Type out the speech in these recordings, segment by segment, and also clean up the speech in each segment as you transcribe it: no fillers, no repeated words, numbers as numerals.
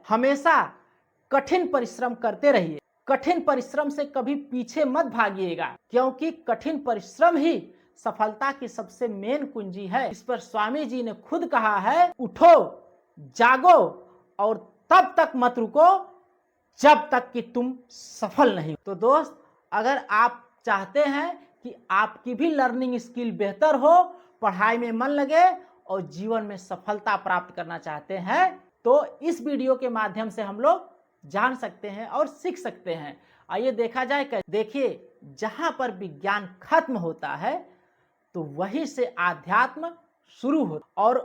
हमेशा कठिन परिश्रम करते रहिए। कठिन परिश्रम से कभी पीछे मत भागिएगा, क्योंकि कठिन परिश्रम ही सफलता की सबसे मेन कुंजी है। इस पर स्वामी जी ने खुद कहा है, उठो, जागो और तब तक मत रुको जब तक कि तुम सफल नहीं। तो दोस्त, अगर आप चाहते हैं कि आपकी भी लर्निंग स्किल बेहतर हो, पढ़ाई में मन लगे और जीवन में सफलता प्राप्त करना चाहते हैं, तो इस वीडियो के माध्यम से हम लोग जान सकते हैं और सीख सकते हैं। आइए देखा जाए कैसे। देखिए, जहां पर विज्ञान खत्म होता है तो वहीं से आध्यात्म शुरू होता। और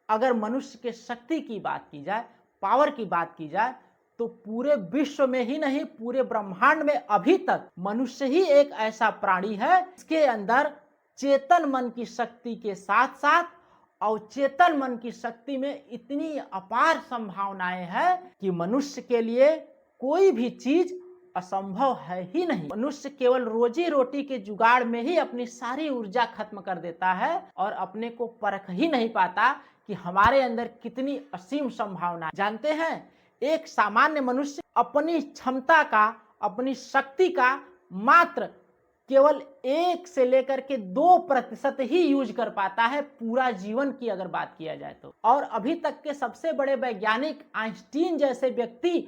अगर मनुष्य के शक्ति की बात की जाए, पावर की बात की जाए, तो पूरे विश्व में ही नहीं, पूरे ब्रह्मांड में अभी तक मनुष्य ही एक ऐसा प्राणी है जिसके अंदर चेतन मन की शक्ति के साथ साथ अवचेतन मन की शक्ति में इतनी अपार संभावनाएं हैं कि मनुष्य के लिए कोई भी चीज असंभव है ही नहीं। मनुष्य केवल रोजी रोटी के जुगाड़ में ही अपनी सारी ऊर्जा खत्म कर देता है और अपने को परख ही नहीं पाता कि हमारे अंदर कितनी असीम संभावना। जानते हैं, एक सामान्य मनुष्य अपनी क्षमता का, अपनी शक्ति का मात्र केवल 1 से लेकर के 2% ही यूज कर पाता है पूरा जीवन की अगर बात किया जाए तो। और अभी तक के सबसे बड़े वैज्ञानिक आइंस्टीन जैसे व्यक्ति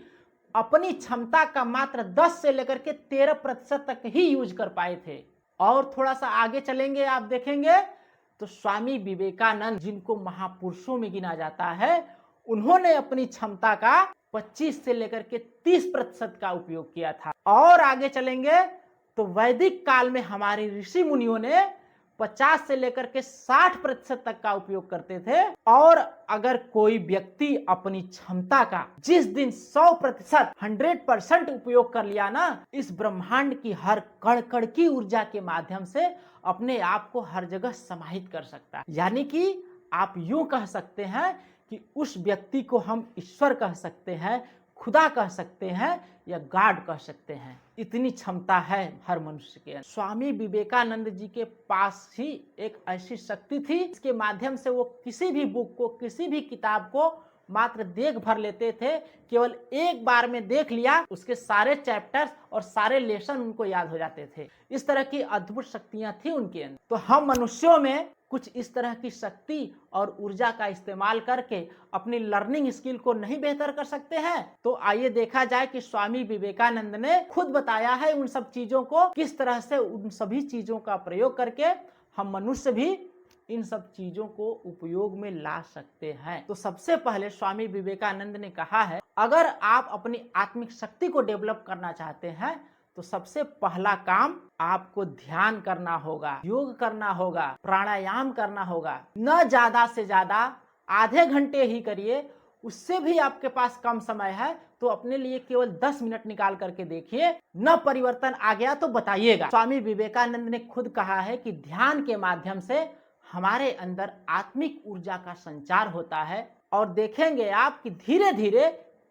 अपनी क्षमता का मात्र 10 से लेकर के 13% तक ही यूज कर पाए थे। और थोड़ा सा आगे चलेंगे, आप देखेंगे तो स्वामी विवेकानंद, जिनको महापुरुषों में गिना जाता है, उन्होंने अपनी क्षमता का 25 से लेकर के 30% का उपयोग किया था। और आगे चलेंगे तो वैदिक काल में हमारे ऋषि मुनियों ने 50 से लेकर के 60% तक का उपयोग करते थे। और अगर कोई व्यक्ति अपनी क्षमता का जिस दिन 100% उपयोग कर लिया ना, इस ब्रह्मांड की हर कण कण की ऊर्जा के माध्यम से अपने आप को हर जगह समाहित कर सकता है। यानी कि आप यूं कह सकते हैं कि उस व्यक्ति को हम ईश्वर कह सकते हैं, खुदा कह सकते हैं या गॉड कह सकते हैं। इतनी क्षमता है हर मनुष्य के अंदर। स्वामी विवेकानंद जी के पास ही एक ऐसी शक्ति थी जिसके माध्यम से वो किसी भी बुक को, किसी भी किताब को मात्र देख भर लेते थे। केवल एक बार में देख लिया, उसके सारे चैप्टर्स और सारे लेसन उनको याद हो जाते थे। इस तरह की अद्भुत शक्तियां थी उनके अंदर। तो हम मनुष्यों में कुछ इस तरह की शक्ति और ऊर्जा का इस्तेमाल करके अपनी लर्निंग स्किल को नहीं बेहतर कर सकते हैं? तो आइए देखा जाए कि स्वामी विवेकानंद ने खुद बताया है उन सब चीजों को, किस तरह से उन सभी चीजों का प्रयोग करके हम मनुष्य भी इन सब चीजों को उपयोग में ला सकते हैं। तो सबसे पहले स्वामी विवेकानंद ने कहा है, अगर आप अपनी आत्मिक शक्ति को डेवलप करना चाहते हैं तो सबसे पहला काम आपको ध्यान करना होगा, योग करना होगा, प्राणायाम करना होगा। न ज्यादा से ज्यादा आधे घंटे ही करिए, उससे भी आपके पास कम समय है तो अपने लिए केवल 10 मिनट निकाल करके देखिए। न परिवर्तन आ गया तो बताइएगा। स्वामी विवेकानंद ने खुद कहा है कि ध्यान के माध्यम से हमारे अंदर आत्मिक ऊर्जा का संचार होता है और देखेंगे आप कि धीरे धीरे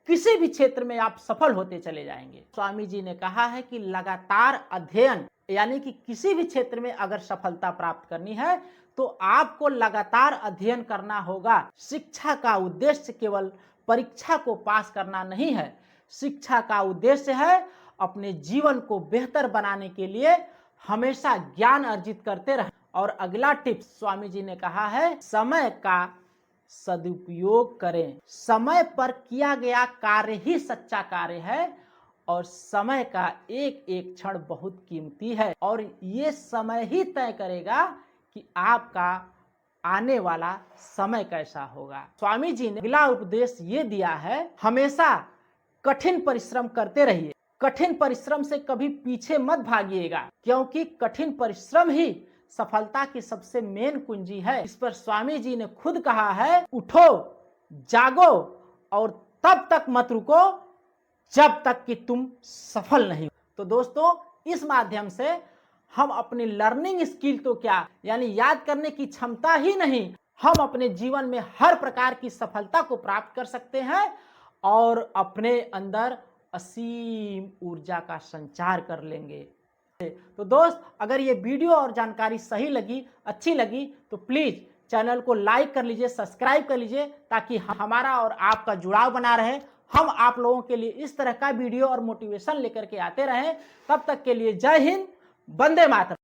किसी भी क्षेत्र में आप सफल होते चले जाएंगे। स्वामी जी ने कहा है कि लगातार अध्ययन, यानी कि किसी भी क्षेत्र में अगर सफलता प्राप्त करनी है तो आपको लगातार अध्ययन करना होगा। शिक्षा का उद्देश्य केवल परीक्षा को पास करना नहीं है। शिक्षा का उद्देश्य है अपने जीवन को बेहतर बनाने के लिए हमेशा ज्ञान अर्जित करते रहें। और अगला टिप्स स्वामी जी ने कहा है, समय का सदुपयोग करें। समय पर किया गया कार्य ही सच्चा कार्य है और समय का एक एक क्षण बहुत कीमती है और ये समय ही तय करेगा कि आपका आने वाला समय कैसा होगा। स्वामी जी ने अगला उपदेश ये दिया है, हमेशा कठिन परिश्रम करते रहिए। कठिन परिश्रम से कभी पीछे मत भागिएगा, क्योंकि कठिन परिश्रम ही सफलता की सबसे मेन कुंजी है। इस पर स्वामी जी ने खुद कहा है, उठो, जागो और तब तक मत रुको जब तक कि तुम सफल नहीं। तो दोस्तों, इस माध्यम से हम अपनी लर्निंग स्किल तो क्या, यानी याद करने की क्षमता ही नहीं, हम अपने जीवन में हर प्रकार की सफलता को प्राप्त कर सकते हैं और अपने अंदर असीम ऊर्जा का संचार कर लेंगे। तो दोस्त, अगर ये वीडियो और जानकारी सही लगी, अच्छी लगी तो प्लीज चैनल को लाइक कर लीजिए, सब्सक्राइब कर लीजिए, ताकि हमारा और आपका जुड़ाव बना रहे। हम आप लोगों के लिए इस तरह का वीडियो और मोटिवेशन लेकर के आते रहें। तब तक के लिए जय हिंद, वंदे मातरम।